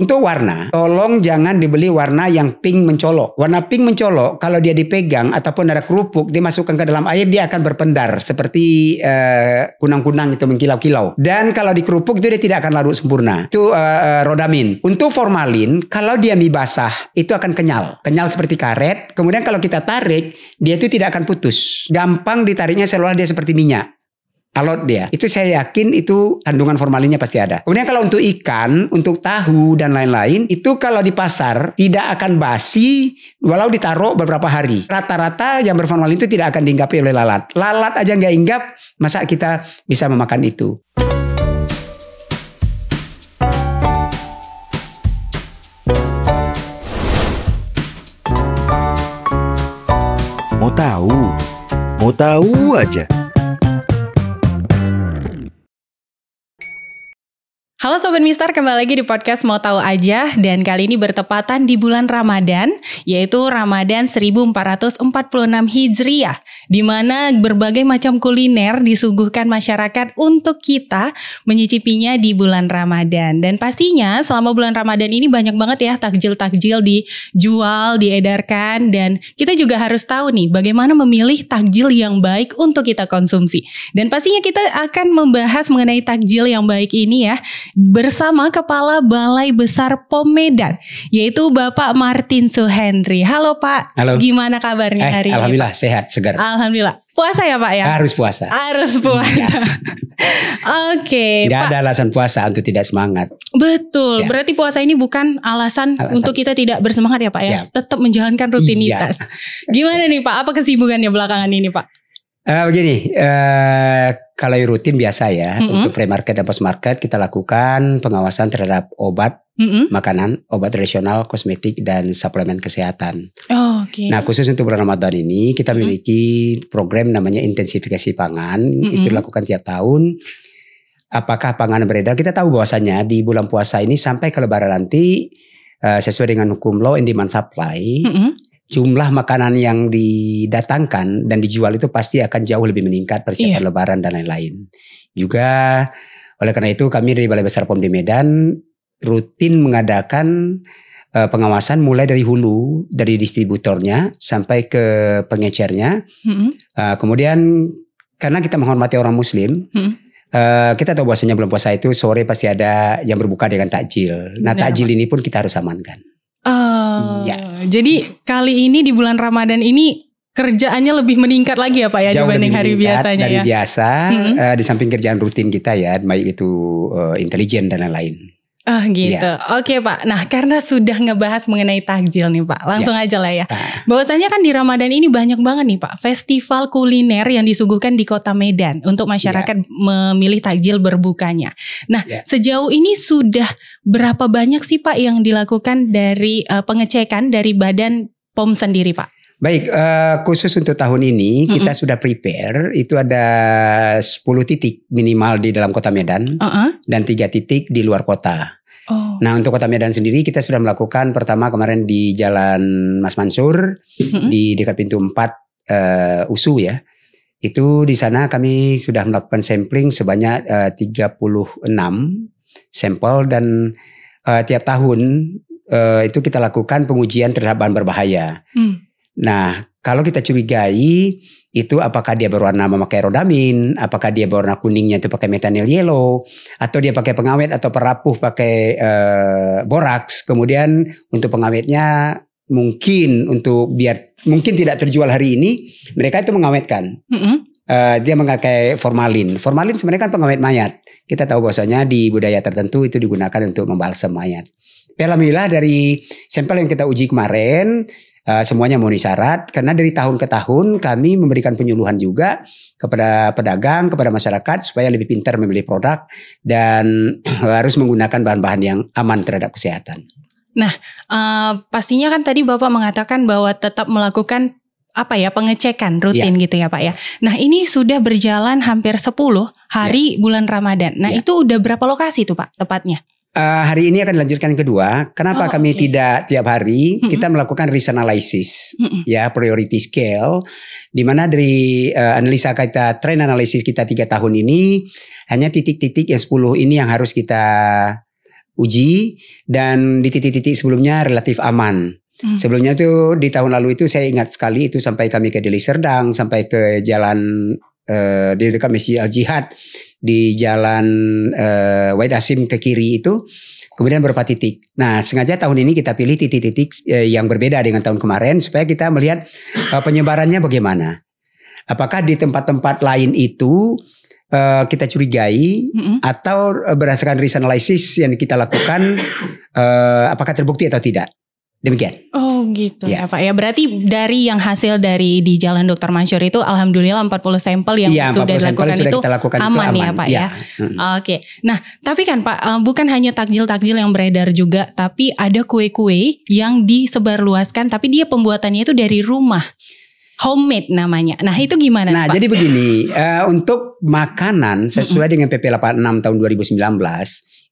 Untuk warna, tolong jangan dibeli warna yang pink mencolok. Warna pink mencolok kalau dia dipegang ataupun ada kerupuk dimasukkan ke dalam air, dia akan berpendar seperti kunang-kunang itu mengkilau-kilau. Dan kalau di kerupuk itu dia tidak akan larut sempurna. Itu rodamin. Untuk formalin, kalau dia mie basah itu akan kenyal seperti karet. Kemudian kalau kita tarik, dia itu tidak akan putus. Gampang ditariknya seolah dia seperti minyak. Alot dia. Itu saya yakin itu kandungan formalinnya pasti ada. Kemudian kalau untuk ikan, untuk tahu dan lain-lain, itu kalau di pasar tidak akan basi walau ditaruh beberapa hari. Rata-rata yang berformalin itu tidak akan diinggapi oleh lalat. Lalat aja nggak inggap, masa kita bisa memakan itu? Mau tahu aja. Halo Sobat Mistar, kembali lagi di podcast Mau Tahu Aja. Dan kali ini bertepatan di bulan Ramadan, yaitu Ramadan 1446 Hijriah, di mana berbagai macam kuliner disuguhkan masyarakat untuk kita menyicipinya di bulan Ramadan. Dan pastinya selama bulan Ramadan ini banyak banget ya takjil-takjil dijual, diedarkan. Dan kita juga harus tahu nih bagaimana memilih takjil yang baik untuk kita konsumsi. Dan pastinya kita akan membahas mengenai takjil yang baik ini ya bersama Kepala Balai Besar POM Medan, yaitu Bapak Martin Suhendri. Halo Pak. Halo. Gimana kabarnya hari ini? Alhamdulillah sehat, segar. Alhamdulillah. Puasa ya Pak ya? Harus puasa. Harus puasa. Ya. Oke. Nggak Pak. ada alasan puasa untuk tidak semangat. Betul. Ya. Berarti puasa ini bukan alasan untuk kita tidak bersemangat ya Pak ya? Tetap menjalankan rutinitas. Iya. Gimana nih Pak? Apa kesibukannya belakangan ini Pak? Begini, kalau rutin biasa ya, untuk pre-market dan post-market kita lakukan pengawasan terhadap obat, makanan, obat tradisional, kosmetik, dan suplemen kesehatan. Oh, oke. Nah, khusus untuk bulan Ramadan ini kita memiliki program namanya intensifikasi pangan, itu dilakukan tiap tahun. Apakah pangan beredar? Kita tahu bahwasannya di bulan puasa ini sampai ke Lebaran nanti, sesuai dengan hukum law and demand supply, jumlah makanan yang didatangkan dan dijual itu pasti akan jauh lebih meningkat persiapan Lebaran dan lain-lain. Juga oleh karena itu kami dari Balai Besar POM di Medan rutin mengadakan pengawasan mulai dari hulu, dari distributornya sampai ke pengecernya. Kemudian karena kita menghormati orang Muslim, kita tahu bahwasanya bulan puasa itu sore pasti ada yang berbuka dengan takjil. Nah takjil ini pun kita harus amankan. Jadi kali ini di bulan Ramadan ini kerjaannya lebih meningkat lagi ya Pak ya dibanding hari biasanya dari ya. biasa, di samping kerjaan rutin kita ya, baik itu intelijen dan lain-lain. Gitu. Oke Pak. Nah karena sudah ngebahas mengenai takjil nih Pak, langsung aja lah ya. Bahwasanya kan di Ramadan ini banyak banget nih Pak festival kuliner yang disuguhkan di Kota Medan untuk masyarakat memilih takjil berbukanya. Nah sejauh ini sudah berapa banyak sih Pak yang dilakukan dari pengecekan dari Badan POM sendiri Pak? Baik, khusus untuk tahun ini kita sudah prepare, itu ada 10 titik minimal di dalam kota Medan dan 3 titik di luar kota. Nah untuk kota Medan sendiri kita sudah melakukan pertama kemarin di Jalan Mas Mansur, di dekat pintu 4 USU ya. Itu di sana kami sudah melakukan sampling sebanyak 36 sampel dan tiap tahun itu kita lakukan pengujian terhadap bahan berbahaya. Nah, kalau kita curigai itu apakah dia berwarna memakai rodamin, apakah dia berwarna kuningnya itu pakai methanol yellow, atau dia pakai pengawet atau perapuh pakai boraks. Kemudian untuk pengawetnya mungkin mungkin tidak terjual hari ini, mereka itu mengawetkan. Dia memakai formalin. Formalin sebenarnya kan pengawet mayat. Kita tahu bahwasanya di budaya tertentu itu digunakan untuk membalsam mayat. Alhamdulillah dari sampel yang kita uji kemarin semuanya memenuhi syarat, karena dari tahun ke tahun kami memberikan penyuluhan juga kepada pedagang, kepada masyarakat supaya lebih pintar memilih produk dan harus menggunakan bahan-bahan yang aman terhadap kesehatan. Nah, pastinya kan tadi Bapak mengatakan bahwa tetap melakukan pengecekan rutin gitu ya Pak ya. Nah, ini sudah berjalan hampir 10 hari bulan Ramadan. Nah, itu udah berapa lokasi tuh Pak tepatnya? Hari ini akan dilanjutkan yang kedua. Kenapa kami tidak tiap hari? Kita melakukan risk analysis, ya priority scale, di mana dari analisa kita, trend analysis kita 3 tahun ini hanya titik-titik yang 10 ini yang harus kita uji, dan di titik-titik sebelumnya relatif aman. Sebelumnya tuh di tahun lalu itu saya ingat sekali itu sampai kami ke Deli Serdang, sampai ke jalan di dekat Masjid Al Jihad, di jalan Wahid Hasim ke kiri itu, kemudian beberapa titik. Nah, sengaja tahun ini kita pilih titik-titik yang berbeda dengan tahun kemarin supaya kita melihat penyebarannya bagaimana. Apakah di tempat-tempat lain itu kita curigai atau berdasarkan risk analysis yang kita lakukan apakah terbukti atau tidak. Demikian. Oh gitu ya Pak. Ya berarti dari yang hasil dari di Jalan Dr. Mansur itu alhamdulillah 40 sampel yang sudah dilakukan itu aman ya Pak ya. Oke. Nah tapi kan Pak bukan hanya takjil-takjil yang beredar juga, tapi ada kue-kue yang disebarluaskan tapi dia pembuatannya itu dari rumah. Homemade namanya. Nah itu gimana Pak? Nah jadi begini, untuk makanan sesuai dengan PP 86 tahun 2019,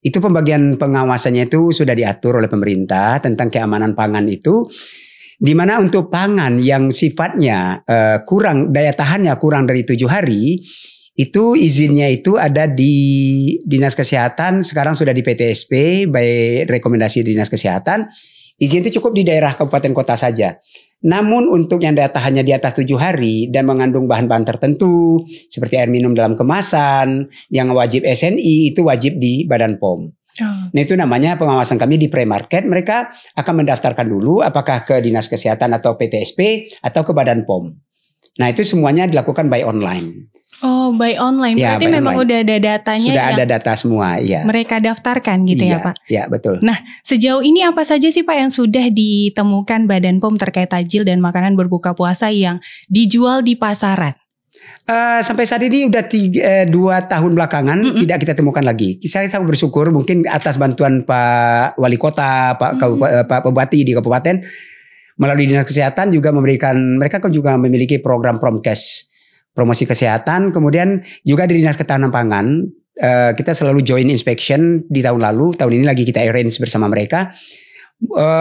itu pembagian pengawasannya itu sudah diatur oleh pemerintah tentang keamanan pangan itu, di mana untuk pangan yang sifatnya kurang, daya tahannya kurang dari 7 hari, itu izinnya itu ada di Dinas Kesehatan, sekarang sudah di PTSP, by rekomendasi Dinas Kesehatan. Izin itu cukup di daerah kabupaten kota saja. Namun untuk yang daya tahannya di atas 7 hari dan mengandung bahan-bahan tertentu seperti air minum dalam kemasan yang wajib SNI itu wajib di Badan POM. Nah itu namanya pengawasan kami di pre-market. Mereka akan mendaftarkan dulu apakah ke Dinas Kesehatan atau PTSP atau ke Badan POM. Nah itu semuanya dilakukan by online. Oh, by online. Berarti memang udah ada datanya. Sudah ada data semua, ya. Mereka daftarkan gitu ya Pak? Iya, betul. Nah, sejauh ini apa saja sih Pak yang sudah ditemukan Badan POM terkait takjil dan makanan berbuka puasa yang dijual di pasaran? Sampai saat ini udah 2 tahun belakangan tidak kita temukan lagi. Saya sangat bersyukur mungkin atas bantuan Pak Wali Kota, Pak Bupati di Kabupaten, melalui Dinas Kesehatan juga memberikan, mereka kan juga memiliki program Promkes, promosi kesehatan. Kemudian juga di Dinas Ketahanan Pangan kita selalu join inspection di tahun lalu. Tahun ini lagi kita arrange bersama mereka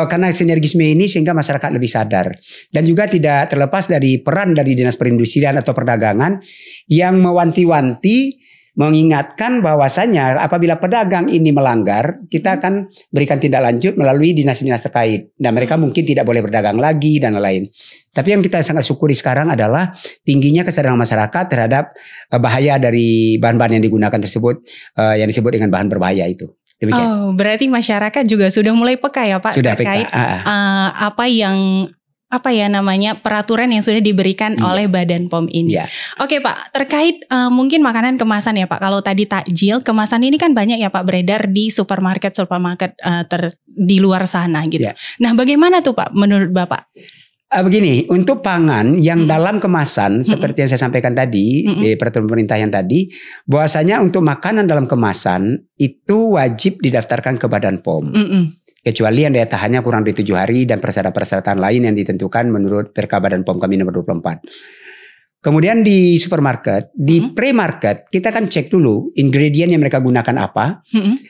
karena sinergisme ini sehingga masyarakat lebih sadar. Dan juga tidak terlepas dari peran dari Dinas Perindustrian atau Perdagangan yang mewanti-wanti, mengingatkan bahwasanya apabila pedagang ini melanggar, kita akan berikan tindak lanjut melalui dinas-dinas terkait. Dan mereka mungkin tidak boleh berdagang lagi dan lain-lain. Tapi yang kita sangat syukuri sekarang adalah tingginya kesadaran masyarakat terhadap bahaya dari bahan-bahan yang digunakan tersebut, yang disebut dengan bahan berbahaya itu. Demikian. Oh, berarti masyarakat juga sudah mulai peka ya Pak sudah terkait peraturan yang sudah diberikan oleh Badan POM ini. Oke Pak, terkait mungkin makanan kemasan ya Pak. Kalau tadi takjil, kemasan ini kan banyak ya Pak beredar di supermarket di luar sana gitu. Nah, bagaimana tuh Pak menurut Bapak? Begini, untuk pangan yang dalam kemasan seperti yang saya sampaikan tadi di peraturan pemerintah yang tadi, bahwasanya untuk makanan dalam kemasan itu wajib didaftarkan ke Badan POM. Kecuali yang daya tahannya kurang dari 7 hari dan persyaratan-persyaratan lain yang ditentukan menurut Perka Badan POM kami nomor 24. Kemudian di supermarket, di pre-market kita kan cek dulu ingredient yang mereka gunakan apa,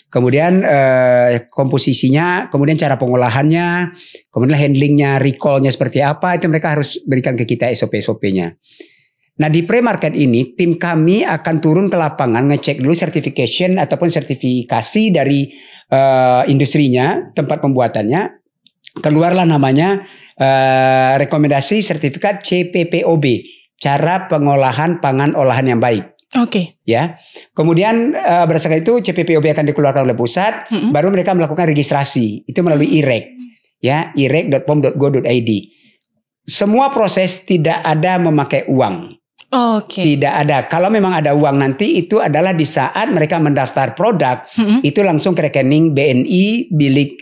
kemudian komposisinya, kemudian cara pengolahannya, kemudian handlingnya, recallnya seperti apa, itu mereka harus berikan ke kita SOP-SOP-nya. Nah di pre-market ini tim kami akan turun ke lapangan ngecek dulu certification ataupun sertifikasi dari industrinya, tempat pembuatannya, keluarlah namanya rekomendasi sertifikat CPPOB. Cara pengolahan pangan olahan yang baik. Oke. Ya. Kemudian berdasarkan itu CPPOB akan dikeluarkan oleh pusat, baru mereka melakukan registrasi. Itu melalui IREK. Ya, irek.pom.go.id. Semua proses tidak ada memakai uang. Tidak ada. Kalau memang ada uang nanti itu adalah di saat mereka mendaftar produk, itu langsung ke rekening BNI, bilik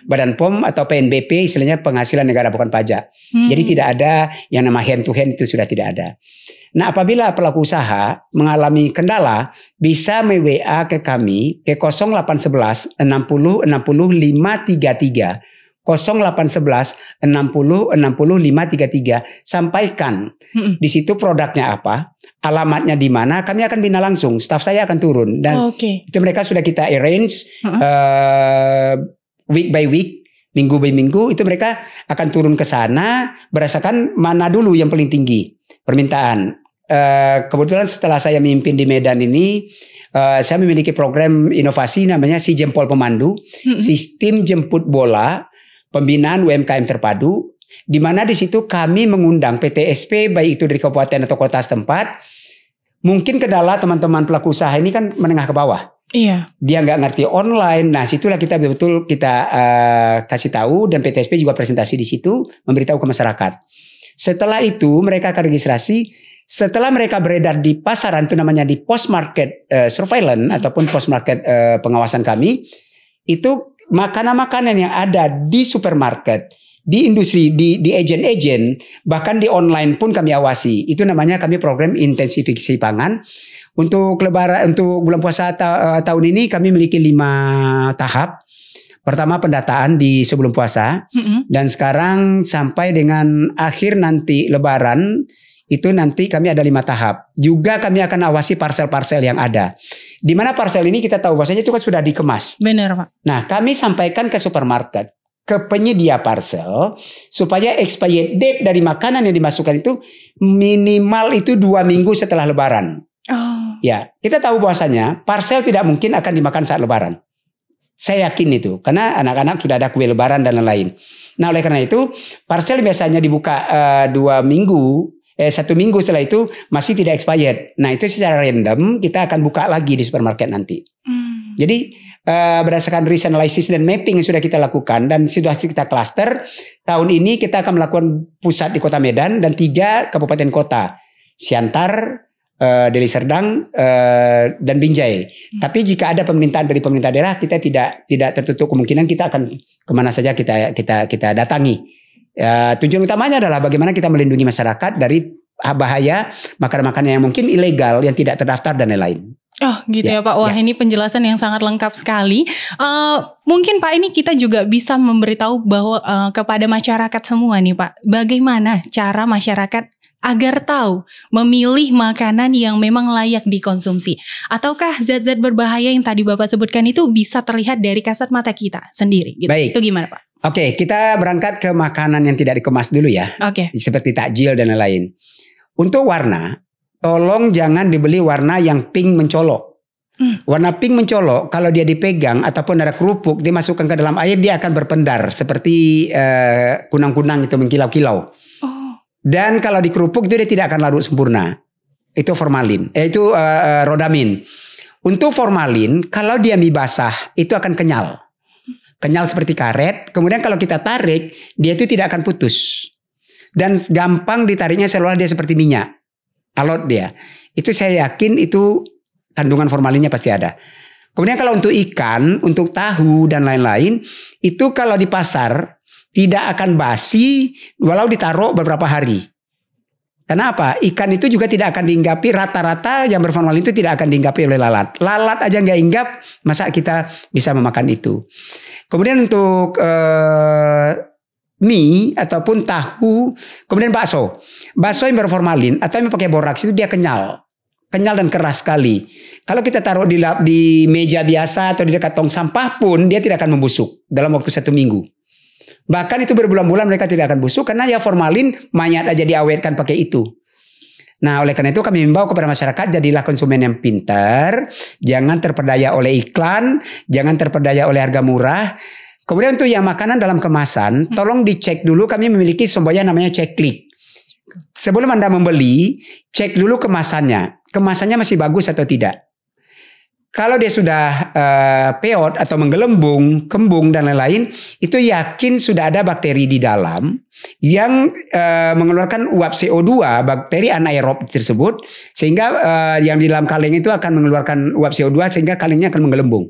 Badan POM atau PNBP, istilahnya penghasilan negara bukan pajak. Jadi tidak ada yang nama hand to hand, itu sudah tidak ada. Nah apabila pelaku usaha mengalami kendala, bisa WA ke kami ke 0811 60 60 533. 0811 60 60 533, sampaikan di situ produknya apa, alamatnya di mana, kami akan bina langsung, staf saya akan turun dan itu mereka sudah kita arrange week by week, minggu by minggu, itu mereka akan turun ke sana berdasarkan mana dulu yang paling tinggi permintaan. kebetulan setelah saya memimpin di Medan ini, saya memiliki program inovasi namanya Si Jempol Pemandu, Sistem Jemput Bola Pembinaan UMKM Terpadu, di mana di situ kami mengundang PTSP baik itu dari kabupaten atau kota setempat. Mungkin kendala teman-teman pelaku usaha ini kan menengah ke bawah. Iya. Dia nggak ngerti online. Nah, situlah kita betul kita kasih tahu, dan PTSP juga presentasi di situ memberitahu ke masyarakat. Setelah itu mereka akan registrasi. Setelah mereka beredar di pasaran, itu namanya di post market surveillance ataupun post market pengawasan kami, itu makanan-makanan yang ada di supermarket, di industri, di agen-agen, bahkan di online pun kami awasi. Itu namanya kami program intensifikasi pangan. Untuk lebaran, untuk bulan puasa tahun ini kami memiliki 5 tahap. Pertama pendataan di sebelum puasa, dan sekarang sampai dengan akhir nanti lebaran, itu nanti kami ada 5 tahap. Juga kami akan awasi parcel-parcel yang ada. Di mana parcel ini kita tahu bahwasanya itu kan sudah dikemas. Benar, Pak. Nah, kami sampaikan ke supermarket, ke penyedia parcel, supaya expired date dari makanan yang dimasukkan itu minimal itu 2 minggu setelah lebaran. Oh. Ya, kita tahu bahwasanya parcel tidak mungkin akan dimakan saat lebaran. Saya yakin itu, karena anak-anak sudah ada kue lebaran dan lain-lain. Nah, oleh karena itu, parcel biasanya dibuka 1 minggu setelah itu masih tidak expired. Nah, itu secara random kita akan buka lagi di supermarket nanti. Jadi berdasarkan risk analysis dan mapping yang sudah kita lakukan dan sudah kita cluster, tahun ini kita akan melakukan pusat di Kota Medan dan 3 kabupaten kota, Siantar, Deli Serdang, dan Binjai. Tapi jika ada permintaan dari pemerintah daerah, kita tidak tertutup kemungkinan kita akan kemana saja kita datangi. Tujuan utamanya adalah bagaimana kita melindungi masyarakat dari bahaya makanan-makanan yang mungkin ilegal, yang tidak terdaftar dan lain-lain. Oh gitu ya Pak. Wah, ini penjelasan yang sangat lengkap sekali. Mungkin Pak, ini kita juga bisa memberitahu bahwa kepada masyarakat semua nih Pak, bagaimana cara masyarakat agar tahu memilih makanan yang memang layak dikonsumsi. Ataukah zat-zat berbahaya yang tadi Bapak sebutkan itu bisa terlihat dari kasat mata kita sendiri gitu. Baik. Itu gimana Pak? Oke, kita berangkat ke makanan yang tidak dikemas dulu ya. Oke. Seperti takjil dan lain-lain. Untuk warna, tolong jangan dibeli warna yang pink mencolok. Warna pink mencolok, kalau dia dipegang ataupun ada kerupuk, dimasukkan ke dalam air, dia akan berpendar seperti kunang-kunang itu, mengkilau-kilau. Dan kalau di kerupuk itu dia tidak akan larut sempurna. Itu formalin, itu rodamin. Untuk formalin, kalau dia mie basah itu akan kenyal. Kenyal seperti karet. Kemudian kalau kita tarik, dia itu tidak akan putus. Dan gampang ditariknya seolah dia seperti minyak. Alot dia. Itu saya yakin itu kandungan formalinnya pasti ada. Kemudian kalau untuk ikan, untuk tahu dan lain-lain, itu kalau di pasar tidak akan basi walau ditaruh beberapa hari. Kenapa? Ikan itu juga tidak akan diinggapi, rata-rata yang berformalin itu tidak akan diinggapi oleh lalat. Lalat aja nggak hinggap, masa kita bisa memakan itu. Kemudian untuk mie ataupun tahu, kemudian bakso. Bakso yang berformalin atau yang pakai boraks itu dia kenyal dan keras sekali. Kalau kita taruh di meja biasa atau di dekat tong sampah pun dia tidak akan membusuk dalam waktu 1 minggu. Bahkan itu berbulan-bulan mereka tidak akan busuk karena ya formalin, mayat aja diawetkan pakai itu. Nah, oleh karena itu kami membawa kepada masyarakat, jadilah konsumen yang pintar, jangan terperdaya oleh iklan, jangan terperdaya oleh harga murah. Kemudian untuk yang makanan dalam kemasan, tolong dicek dulu, kami memiliki semboyan namanya cek klik. Sebelum Anda membeli, cek dulu kemasannya. Kemasannya masih bagus atau tidak. Kalau dia sudah peot atau menggelembung, kembung dan lain-lain, itu yakin sudah ada bakteri di dalam yang mengeluarkan uap CO2, bakteri anaerob tersebut, sehingga yang di dalam kaleng itu akan mengeluarkan uap CO2 sehingga kalengnya akan menggelembung.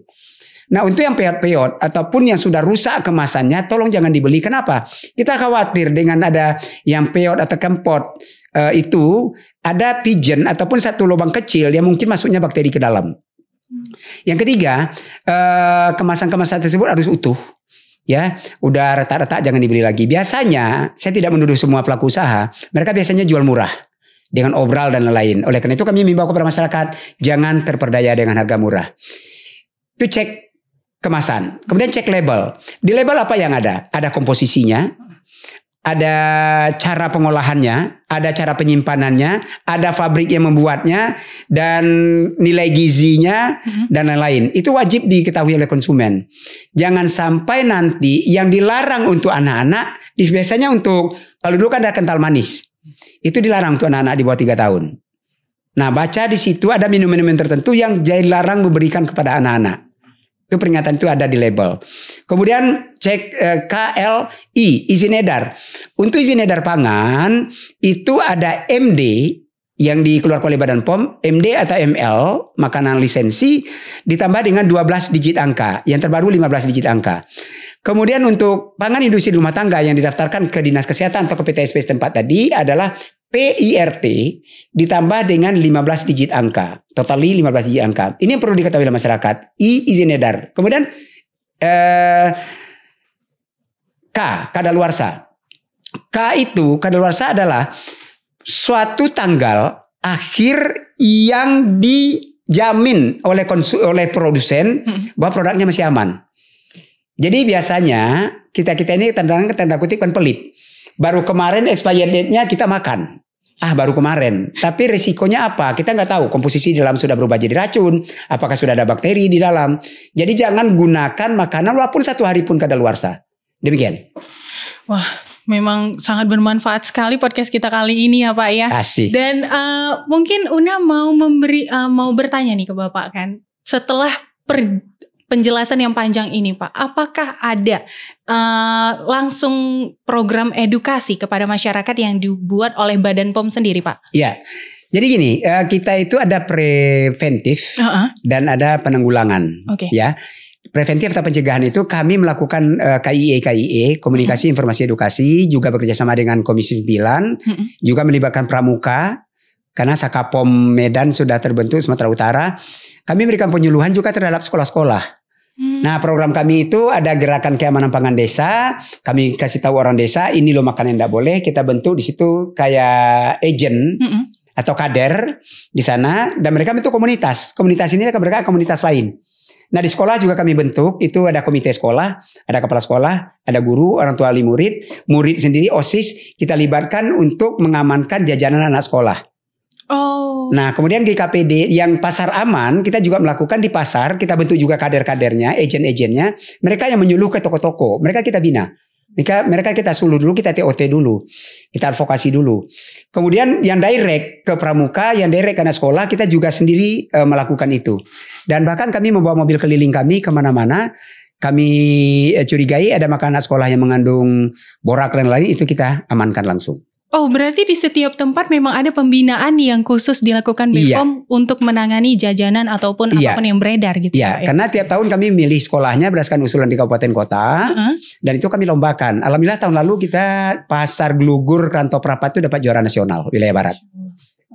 Nah, untuk yang peot-peot ataupun yang sudah rusak kemasannya, tolong jangan dibeli. Kenapa? Kita khawatir dengan ada yang peot atau kempot itu ada pigeon ataupun satu lubang kecil yang mungkin masuknya bakteri ke dalam. Yang ketiga, kemasan-kemasan tersebut harus utuh. Ya, udah retak-retak jangan dibeli lagi. Biasanya, saya tidak menuduh semua pelaku usaha, mereka biasanya jual murah dengan obral dan lain-lain. Oleh karena itu kami mengimbau kepada masyarakat, jangan terperdaya dengan harga murah. Itu cek kemasan. Kemudian cek label. Di label apa yang ada? Ada komposisinya, ada cara pengolahannya, ada cara penyimpanannya, ada pabrik yang membuatnya, dan nilai gizinya, dan lain-lain. Itu wajib diketahui oleh konsumen. Jangan sampai nanti yang dilarang untuk anak-anak, biasanya untuk, kalau dulu kan ada kental manis. Itu dilarang untuk anak-anak di bawah 3 tahun. Nah, baca di situ ada minum-minum tertentu yang dilarang memberikan kepada anak-anak. Itu peringatan itu ada di label. Kemudian cek KLI, izin edar. Untuk izin edar pangan itu ada MD yang dikeluarkan oleh Badan POM, MD atau ML, makanan lisensi, ditambah dengan 12 digit angka. Yang terbaru 15 digit angka. Kemudian untuk pangan industri rumah tangga yang didaftarkan ke Dinas Kesehatan atau ke PTSP setempat tadi adalah PIRT ditambah dengan 15 digit angka. Totali 15 digit angka. Ini yang perlu diketahui oleh masyarakat. I, izin edar. Kemudian K, kadaluarsa. K itu, kadaluarsa adalah suatu tanggal akhir yang dijamin oleh produsen bahwa produknya masih aman. Jadi biasanya kita ini tanda kutip kan pelit. Baru kemarin expired date-nya kita makan. Baru kemarin. Tapi risikonya apa? Kita nggak tahu. Komposisi di dalam sudah berubah jadi racun. Apakah sudah ada bakteri di dalam? Jadi jangan gunakan makanan walaupun 1 hari pun kadaluarsa. Demikian. Wah, memang sangat bermanfaat sekali podcast kita kali ini ya Pak ya. Asik. Dan mungkin Una mau bertanya nih ke Bapak kan. Setelah penjelasan yang panjang ini Pak, apakah ada langsung program edukasi kepada masyarakat yang dibuat oleh Badan POM sendiri Pak? Iya, jadi gini, kita itu ada preventif dan ada penanggulangan. Ya, preventif atau pencegahan itu kami melakukan KIE, Komunikasi Informasi Edukasi, juga bekerjasama dengan Komisi 9, juga melibatkan Pramuka, karena Sakapom Medan sudah terbentuk Sumatera Utara. Kami memberikan penyuluhan juga terhadap sekolah-sekolah. Nah, program kami itu ada gerakan keamanan pangan desa. Kami kasih tahu orang desa, ini loh makanan yang tidak boleh. Kita bentuk di situ kayak agent atau kader di sana, dan mereka bentuk komunitas. Komunitas ini mereka komunitas lain. Nah, di sekolah juga kami bentuk, itu ada komite sekolah, ada kepala sekolah, ada guru, orang tua wali murid, murid sendiri, OSIS, kita libatkan untuk mengamankan jajanan anak sekolah. Nah, kemudian GKPD yang pasar aman kita juga melakukan di pasar. Kita bentuk juga kader-kadernya, agen-agennya. Mereka yang menyuluh ke toko-toko. Mereka kita bina. Mereka kita suluh dulu, kita TOT dulu. Kita advokasi dulu. Kemudian yang direct ke Pramuka, yang direct ke anak sekolah, kita juga sendiri melakukan itu. Dan bahkan kami membawa mobil keliling kami kemana-mana. Kami curigai ada makanan sekolah yang mengandung borak dan lain, itu kita amankan langsung. Oh, berarti di setiap tempat memang ada pembinaan yang khusus dilakukan BPOM untuk menangani jajanan ataupun apapun yang beredar gitu. Iya, karena tiap tahun kami milih sekolahnya berdasarkan usulan di kabupaten kota, dan itu kami lombakan. Alhamdulillah tahun lalu kita Pasar Glugur Rantau-Prapat itu dapat juara nasional wilayah barat.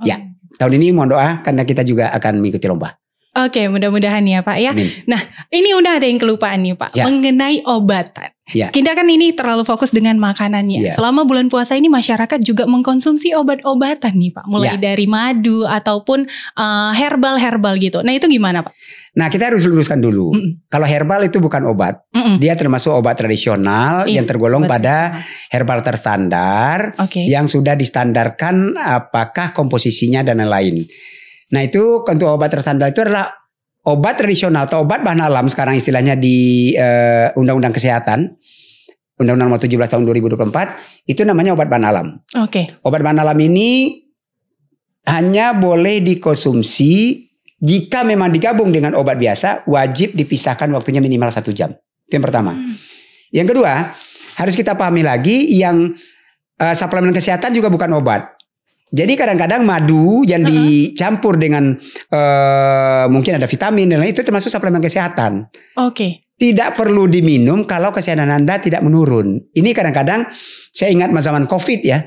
Ya, tahun ini mohon doa karena kita juga akan mengikuti lomba. Oke, mudah-mudahan ya Pak ya. Amin. Nah, ini udah ada yang kelupaan nih Pak, mengenai obatan. Kita kan ini terlalu fokus dengan makanannya. Selama bulan puasa ini masyarakat juga mengkonsumsi obat-obatan nih Pak. Mulai dari madu ataupun herbal-herbal gitu. Nah, itu gimana Pak? Nah, kita harus luruskan dulu. Kalau herbal itu bukan obat. Dia termasuk obat tradisional yang tergolong pada herbal terstandar. Yang sudah distandarkan apakah komposisinya dan lain-lain. Nah, itu untuk obat terstandar itu adalah obat tradisional atau obat bahan alam sekarang istilahnya di Undang-Undang Kesehatan. Undang-Undang Nomor 17 tahun 2024 itu namanya obat bahan alam. Obat bahan alam ini hanya boleh dikonsumsi jika memang digabung dengan obat biasa, wajib dipisahkan waktunya minimal 1 jam. Itu yang pertama. Yang kedua, harus kita pahami lagi yang suplemen kesehatan juga bukan obat. Jadi kadang-kadang madu yang dicampur dengan mungkin ada vitamin dan lain itu termasuk suplemen kesehatan. Tidak perlu diminum kalau kesehatan Anda tidak menurun. Ini kadang-kadang saya ingat zaman COVID ya,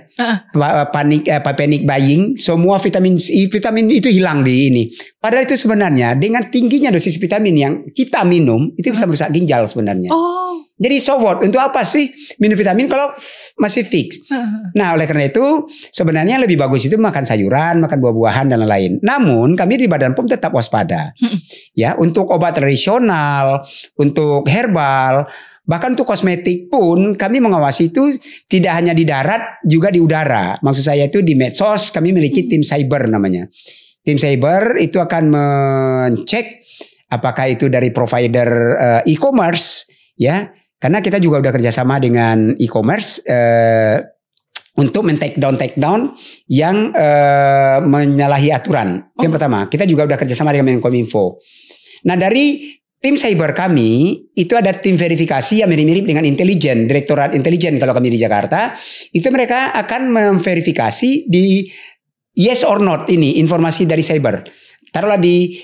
panic buying, semua vitamin itu hilang di ini. Padahal itu sebenarnya dengan tingginya dosis vitamin yang kita minum itu bisa merusak ginjal sebenarnya. Jadi so what? Untuk apa sih minum vitamin kalau masih fix? Nah, oleh karena itu sebenarnya lebih bagus itu makan sayuran, makan buah-buahan dan lain-lain. Namun kami di Badan POM tetap waspada. Ya, untuk obat tradisional, untuk herbal, bahkan untuk kosmetik pun kami mengawasi itu tidak hanya di darat, juga di udara. Maksud saya itu di medsos kami memiliki tim cyber namanya. Tim cyber itu akan mencek apakah itu dari provider e-commerce, ya. Karena kita juga udah kerjasama dengan e-commerce untuk men-take down yang menyalahi aturan. Yang pertama, kita juga udah kerjasama dengan Menkominfo. Nah, dari tim cyber kami itu ada tim verifikasi yang mirip-mirip dengan intelijen, Direktorat Intelijen kalau kami di Jakarta. Itu mereka akan memverifikasi di yes or not ini informasi dari cyber. Taruhlah di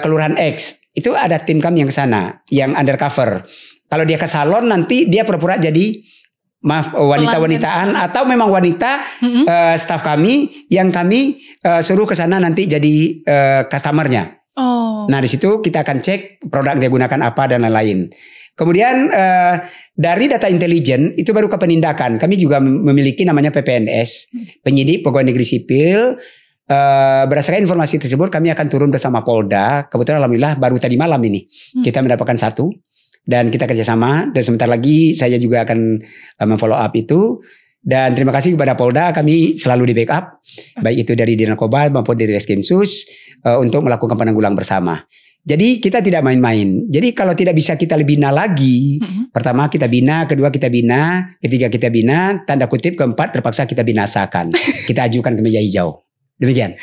Kelurahan X, itu ada tim kami yang ke sana, yang undercover. Kalau dia ke salon nanti dia pura-pura jadi wanita-wanitaan atau memang wanita staf kami yang kami suruh ke sana nanti jadi customernya. Nah, di situ kita akan cek produk dia gunakan apa dan lain-lain. Kemudian dari data intelijen itu baru ke penindakan. Kami juga memiliki namanya PPNS, penyidik pegawai negeri sipil. Berdasarkan informasi tersebut kami akan turun bersama Polda. Kebetulan alhamdulillah baru tadi malam ini kita mendapatkan satu. Dan kita kerjasama, dan sebentar lagi saya juga akan memfollow up itu. Dan terima kasih kepada Polda, kami selalu di backup, baik itu dari Dinarkoba maupun dari Reskrimsus untuk melakukan penanggulangan bersama. Jadi kita tidak main-main. Jadi kalau tidak bisa kita bina lagi, pertama kita bina, kedua kita bina, ketiga kita bina, tanda kutip keempat terpaksa kita binasakan. Kita ajukan ke meja hijau. Demikian.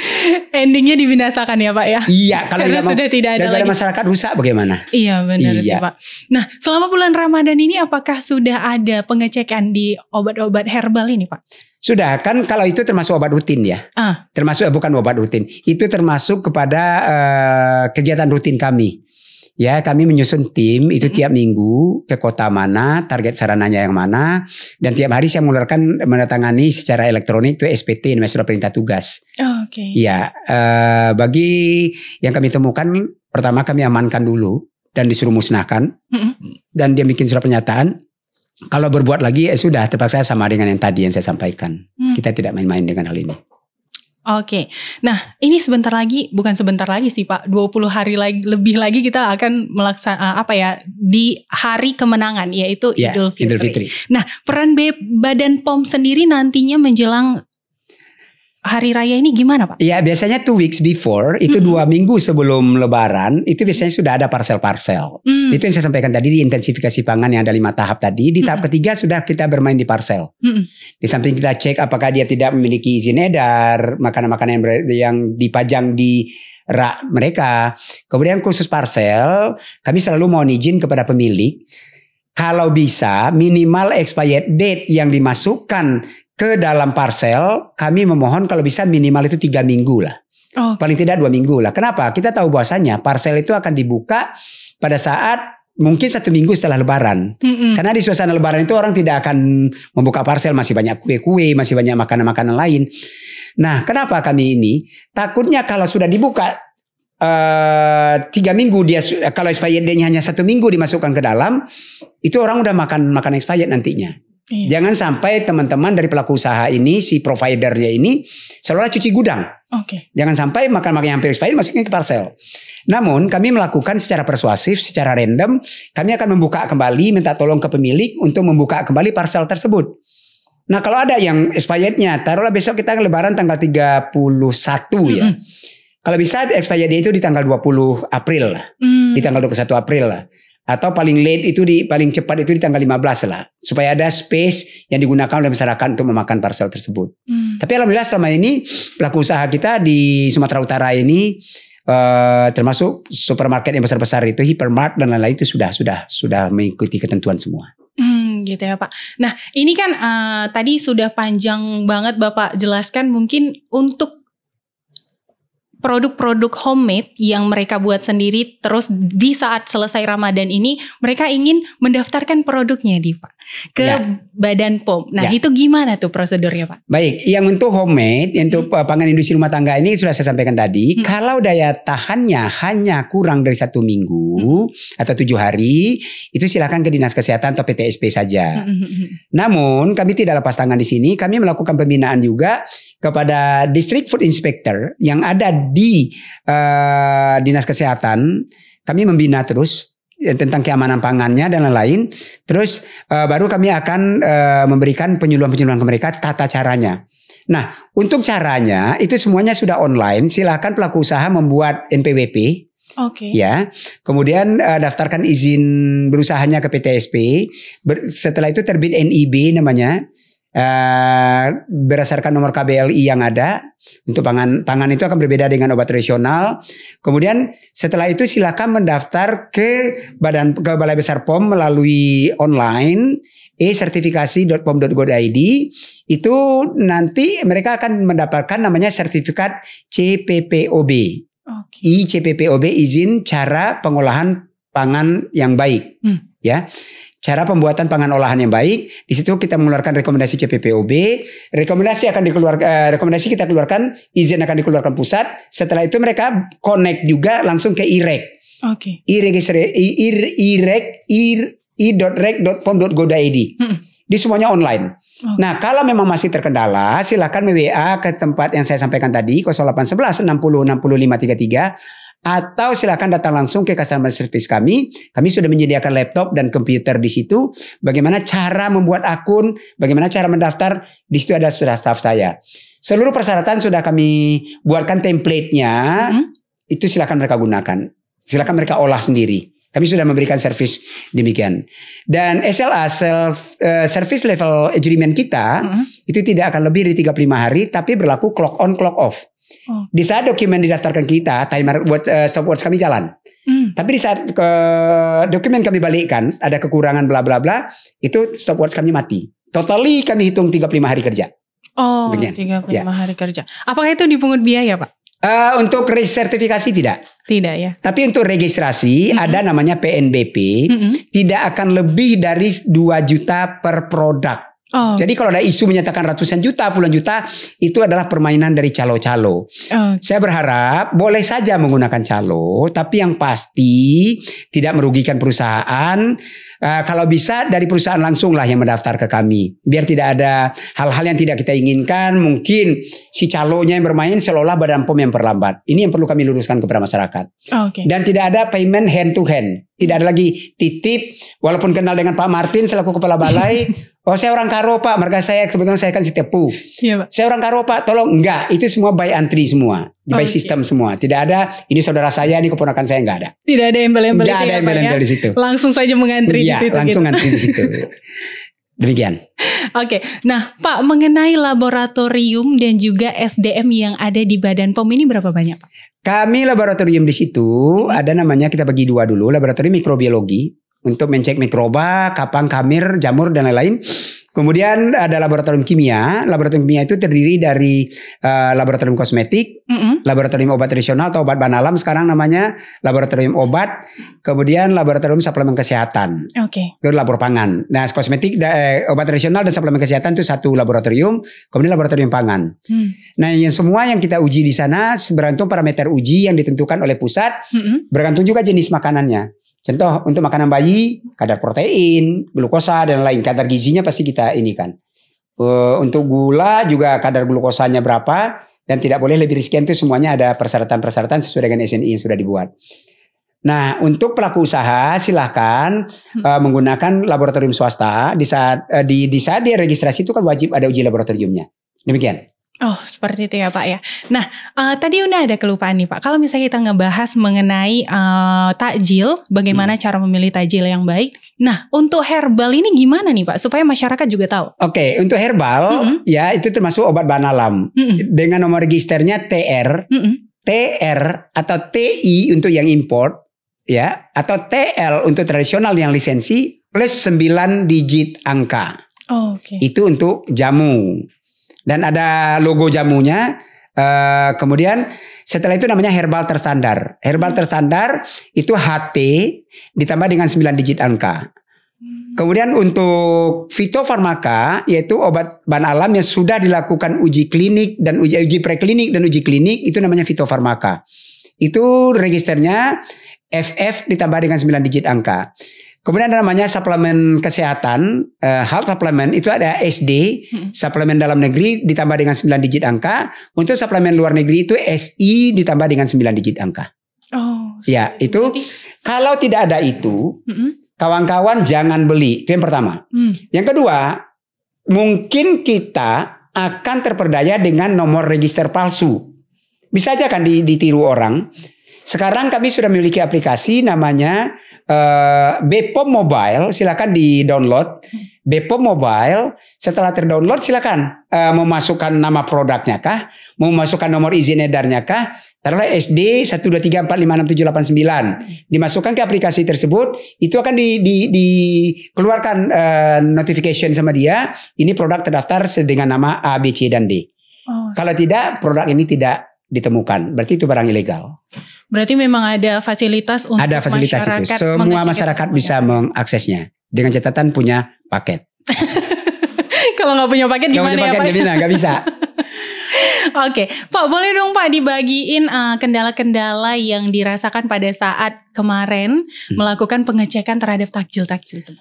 Endingnya dibinasakan ya Pak ya. Iya, kalau sudah tidak ada lagi. Masyarakat rusak bagaimana? Iya benar sih Pak. Nah, selama bulan Ramadan ini apakah sudah ada pengecekan di obat-obat herbal ini Pak? Sudah, kan kalau itu termasuk obat rutin ya. Termasuk bukan obat rutin. Itu termasuk kepada kegiatan rutin kami. Ya, kami menyusun tim itu tiap minggu ke kota mana, target sarananya yang mana, dan tiap hari saya menandatangani secara elektronik itu SPT, namanya surat perintah tugas. Oke. Ya, bagi yang kami temukan, pertama kami amankan dulu dan disuruh musnahkan, dan dia bikin surat pernyataan. Kalau berbuat lagi, sudah terpaksa sama dengan yang tadi yang saya sampaikan. Kita tidak main-main dengan hal ini. Oke, nah ini sebentar lagi, bukan sebentar lagi sih Pak, 20 hari lagi, lebih lagi kita akan melaksanakan di hari kemenangan yaitu Idul Fitri. Nah, peran Badan POM sendiri nantinya menjelang hari raya ini gimana Pak? Ya biasanya 2 weeks before, itu 2 minggu sebelum lebaran, itu biasanya sudah ada parsel-parsel. Itu yang saya sampaikan tadi di intensifikasi pangan yang ada 5 tahap tadi. Di tahap ketiga sudah kita bermain di parsel. Di samping kita cek apakah dia tidak memiliki izin edar, makanan-makanan yang dipajang di rak mereka. Kemudian khusus parsel, kami selalu mohon izin kepada pemilik. Kalau bisa minimal expired date yang dimasukkan ke dalam parsel, kami memohon kalau bisa minimal itu 3 minggu lah. Paling tidak 2 minggu lah. Kenapa? Kita tahu bahwasanya parsel itu akan dibuka pada saat mungkin 1 minggu setelah lebaran. Karena di suasana lebaran itu orang tidak akan membuka parsel, masih banyak kue-kue, masih banyak makanan-makanan lain. Nah, kenapa kami ini? Takutnya kalau sudah dibuka 3 minggu, dia kalau expired date-nya hanya 1 minggu dimasukkan ke dalam, itu orang udah makan expired nantinya. Jangan sampai teman-teman dari pelaku usaha ini, si providernya ini seolah cuci gudang. Jangan sampai makan-makan yang hampir expired masuknya ke parsel. Namun kami melakukan secara persuasif, secara random, kami akan membuka kembali, minta tolong ke pemilik untuk membuka kembali parsel tersebut. Nah kalau ada yang expirednya, taruhlah besok kita lebaran tanggal 31 ya. Kalau bisa expirednya itu di tanggal 20 April lah. Di tanggal 21 April lah. Atau paling late itu paling cepat itu di tanggal 15 lah. Supaya ada space yang digunakan oleh masyarakat untuk memakan parsel tersebut. Tapi alhamdulillah selama ini pelaku usaha kita di Sumatera Utara ini termasuk supermarket yang besar-besar itu, hypermart dan lain-lain itu sudah mengikuti ketentuan semua. Gitu ya Pak. Nah ini kan tadi sudah panjang banget Bapak jelaskan, mungkin untuk produk-produk homemade yang mereka buat sendiri, terus di saat selesai Ramadan ini mereka ingin mendaftarkan produknya Pak ke Badan POM. Nah itu gimana tuh prosedurnya Pak? Baik, yang untuk homemade, untuk pangan industri rumah tangga ini sudah saya sampaikan tadi. Kalau daya tahannya hanya kurang dari 1 minggu atau 7 hari, itu silakan ke Dinas Kesehatan atau PTSP saja. Namun kami tidak lepas tangan di sini. Kami melakukan pembinaan juga kepada District Food Inspector yang ada di Dinas Kesehatan. Kami membina terus tentang keamanan pangannya dan lain-lain. Terus baru kami akan memberikan penyuluhan-penyuluhan ke mereka tata caranya. Nah, untuk caranya itu semuanya sudah online. Silakan pelaku usaha membuat NPWP. Ya, kemudian daftarkan izin berusahanya ke PTSP. Setelah itu terbit NIB namanya. Berdasarkan nomor KBLI yang ada. Untuk pangan itu akan berbeda dengan obat tradisional. Kemudian setelah itu silakan mendaftar ke Balai Besar POM melalui online e-sertifikasi.pom.go.id. Itu nanti mereka akan mendapatkan namanya sertifikat CPPOB. ICPPOB, izin cara pengolahan pangan yang baik. Ya. Cara pembuatan pangan olahan yang baik. Di situ kita mengeluarkan rekomendasi CPPOB. Rekomendasi kita keluarkan, izin akan dikeluarkan pusat. Setelah itu mereka connect juga langsung ke IREC. i.rec.pom.go.id. Di semuanya online. Nah, kalau memang masih terkendala, silakan WA ke tempat yang saya sampaikan tadi 0811 60 65 33. Atau silakan datang langsung ke customer service kami. Kami sudah menyediakan laptop dan komputer di situ. Bagaimana cara membuat akun, bagaimana cara mendaftar, di situ ada sudah staff saya. Seluruh persyaratan sudah kami buatkan template-nya. Itu silakan mereka gunakan. Silakan mereka olah sendiri. Kami sudah memberikan servis demikian. Dan SLA, service level agreement kita, itu tidak akan lebih dari 35 hari, tapi berlaku clock on, clock off. Di saat dokumen didaftarkan kita, timer buat stopwatch kami jalan. Tapi di saat dokumen kami balikkan, ada kekurangan bla bla bla, itu stopwatch kami mati. Totally kami hitung 35 hari kerja. Demikian. 35 hari kerja. Apakah itu dipungut biaya Pak? Untuk resertifikasi tidak. Tidak ya. Tapi untuk registrasi ada namanya PNBP, tidak akan lebih dari 2 juta per produk. Jadi kalau ada isu menyatakan ratusan juta, puluhan juta, itu adalah permainan dari calo-calo. Saya berharap boleh saja menggunakan calo, tapi yang pasti tidak merugikan perusahaan. Kalau bisa dari perusahaan langsung lah yang mendaftar ke kami. Biar tidak ada hal-hal yang tidak kita inginkan. Mungkin si calonya yang bermain seolah-olah Badan POM yang perlambat. Ini yang perlu kami luruskan kepada masyarakat. Dan tidak ada payment hand to hand. Tidak ada lagi titip, walaupun kenal dengan Pak Martin selaku Kepala Balai. Oh saya orang Karo Pak, marga saya kebetulan saya kan si Tepu. Saya orang Karo Pak, tolong. Enggak, itu semua by antri semua. By sistem semua. Tidak ada, ini saudara saya, ini keponakan saya, enggak ada. Tidak ada embel-embel. Tidak ada embel-embel di situ. Langsung saja mengantri di situ. Langsung antri di situ. Demikian. Nah Pak, mengenai laboratorium dan juga SDM yang ada di Badan POM ini berapa banyak Pak? Kami laboratorium di situ ada namanya, kita bagi 2 dulu, laboratorium mikrobiologi untuk mencek mikroba, kapang, kamir, jamur dan lain-lain. Kemudian ada laboratorium kimia. Laboratorium kimia itu terdiri dari laboratorium kosmetik, laboratorium obat tradisional atau obat bahan alam sekarang namanya, laboratorium obat, kemudian laboratorium suplemen kesehatan. Itu labor pangan. Nah, kosmetik, obat tradisional dan suplemen kesehatan itu satu laboratorium, kemudian laboratorium pangan. Nah, yang semua yang kita uji di sana bergantung parameter uji yang ditentukan oleh pusat, bergantung juga jenis makanannya. Contoh untuk makanan bayi, kadar protein, glukosa dan lain, kadar gizinya pasti kita ini kan. Untuk gula juga kadar glukosanya berapa dan tidak boleh lebih sekian, itu semuanya ada persyaratan-persyaratan sesuai dengan SNI yang sudah dibuat. Nah, untuk pelaku usaha silahkan menggunakan laboratorium swasta. Di saat dia registrasi itu kan wajib ada uji laboratoriumnya. Demikian. Seperti itu ya Pak ya. Nah, tadi udah ada kelupaan nih Pak. Kalau misalnya kita ngebahas mengenai takjil, bagaimana cara memilih takjil yang baik. Nah, untuk herbal ini gimana nih Pak? Supaya masyarakat juga tahu. Untuk herbal, ya itu termasuk obat bahan alam. Dengan nomor registernya TR, TR atau TI untuk yang import, ya, atau TL untuk tradisional yang lisensi, plus 9 digit angka. Itu untuk jamu. Dan ada logo jamunya, Kemudian setelah itu namanya herbal terstandar. Herbal terstandar itu HT ditambah dengan 9 digit angka. Kemudian untuk fitofarmaka yaitu obat bahan alam yang sudah dilakukan uji klinik dan uji preklinik dan uji klinik itu namanya fitofarmaka. Itu registernya FF ditambah dengan 9 digit angka. Kemudian ada namanya suplemen kesehatan, health supplement itu ada SD, suplemen dalam negeri ditambah dengan 9 digit angka. Untuk suplemen luar negeri itu SI ditambah dengan 9 digit angka. Oh, ya itu kalau tidak ada itu, kawan-kawan jangan beli. Itu yang pertama. Yang kedua, mungkin kita akan terperdaya dengan nomor register palsu. Bisa aja kan ditiru orang. Sekarang kami sudah memiliki aplikasi namanya Bepom Mobile. Silakan di-download Bepom Mobile. Setelah terdownload silakan memasukkan nama produknya kah, memasukkan nomor izin edarnya kah. Taruhlah SD 123456789. Dimasukkan ke aplikasi tersebut, itu akan dikeluarkan notification sama dia. Ini produk terdaftar dengan nama A, B, C, dan D. Kalau tidak, produk ini tidak ditemukan. Berarti itu barang ilegal. Berarti memang ada fasilitas untuk ada fasilitas masyarakat. Itu. Semua masyarakat bisa mengaksesnya. Dengan catatan punya paket. Kalau nggak punya paket gimana ya Pak? Nggak bisa. Oke, Pak, boleh dong Pak dibagiin kendala-kendala yang dirasakan pada saat kemarin melakukan pengecekan terhadap takjil-takjil itu?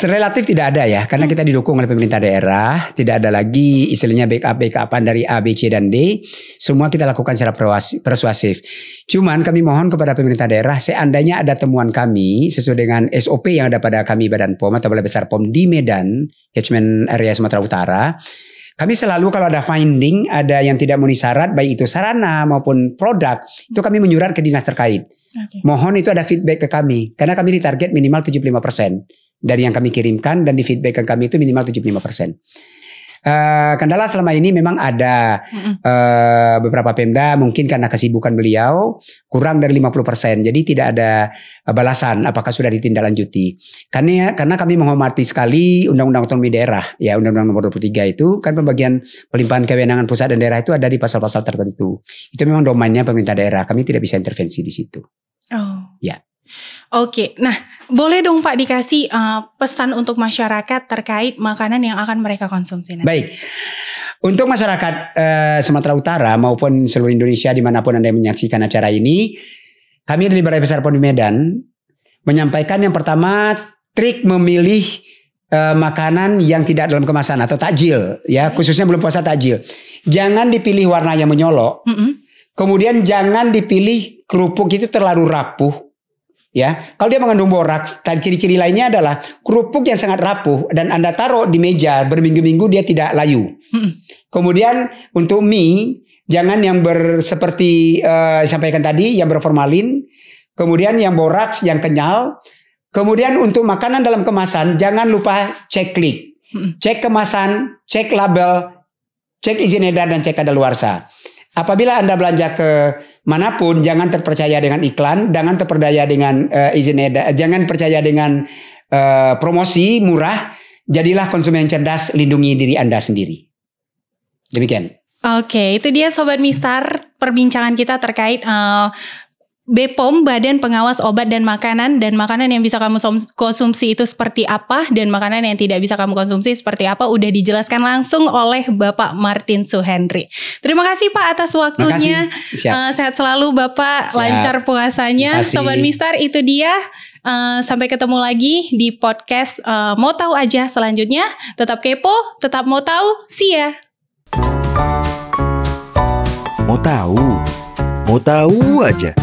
Relatif tidak ada ya, karena kita didukung oleh pemerintah daerah. Tidak ada lagi istilahnya backup-backupan dari A, B, C, dan D. Semua kita lakukan secara persuasif. Cuman kami mohon kepada pemerintah daerah, seandainya ada temuan kami sesuai dengan SOP yang ada pada kami Badan POM atau Balai Besar POM di Medan, Catchment Area Sumatera Utara. Kami selalu kalau ada finding, ada yang tidak memenuhi syarat, baik itu sarana maupun produk, itu kami menyurat ke dinas terkait. Mohon itu ada feedback ke kami, karena kami ditarget minimal 75% dari yang kami kirimkan, dan di feedback ke kami itu minimal 75%. Kendala selama ini memang ada beberapa Pemda mungkin karena kesibukan beliau kurang dari 50%, jadi tidak ada balasan apakah sudah ditindaklanjuti. Karena kami menghormati sekali Undang-Undang Otonomi Daerah, ya Undang-Undang Nomor 23 itu kan pembagian pelimpahan kewenangan pusat dan daerah itu ada di pasal-pasal tertentu. Itu memang domainnya pemerintah daerah, kami tidak bisa intervensi di situ. Ya. Oke, nah boleh dong Pak dikasih pesan untuk masyarakat terkait makanan yang akan mereka konsumsi nanti. Baik, untuk masyarakat Sumatera Utara maupun seluruh Indonesia dimanapun Anda menyaksikan acara ini, kami dari Balai Besar POM di Medan menyampaikan yang pertama, trik memilih makanan yang tidak dalam kemasan atau takjil, ya khususnya belum puasa takjil. Jangan dipilih warna yang menyolok, kemudian jangan dipilih kerupuk itu terlalu rapuh. Ya, kalau dia mengandung boraks, ciri-ciri lainnya adalah kerupuk yang sangat rapuh dan Anda taruh di meja berminggu-minggu dia tidak layu. Kemudian untuk mie jangan yang seperti sampaikan tadi yang berformalin, kemudian yang boraks, yang kenyal. Kemudian untuk makanan dalam kemasan jangan lupa cek klik, cek kemasan, cek label, cek izin edar dan cek kadaluarsa. Apabila Anda belanja ke manapun, jangan terpercaya dengan iklan, jangan terperdaya dengan izin edar, jangan percaya dengan promosi murah. Jadilah konsumen cerdas, lindungi diri Anda sendiri. Demikian. Oke, itu dia Sobat Mistar perbincangan kita terkait BPOM, Badan Pengawas Obat dan makanan yang bisa kamu konsumsi itu seperti apa, dan makanan yang tidak bisa kamu konsumsi seperti apa, udah dijelaskan langsung oleh Bapak Martin Suhendri. Terima kasih Pak atas waktunya. Sehat selalu Bapak. Siap. Lancar puasanya. Sobat Mistar, itu dia. Sampai ketemu lagi di podcast Mau Tahu Aja selanjutnya. Tetap kepo, tetap mau tahu. See ya. Mau tahu aja.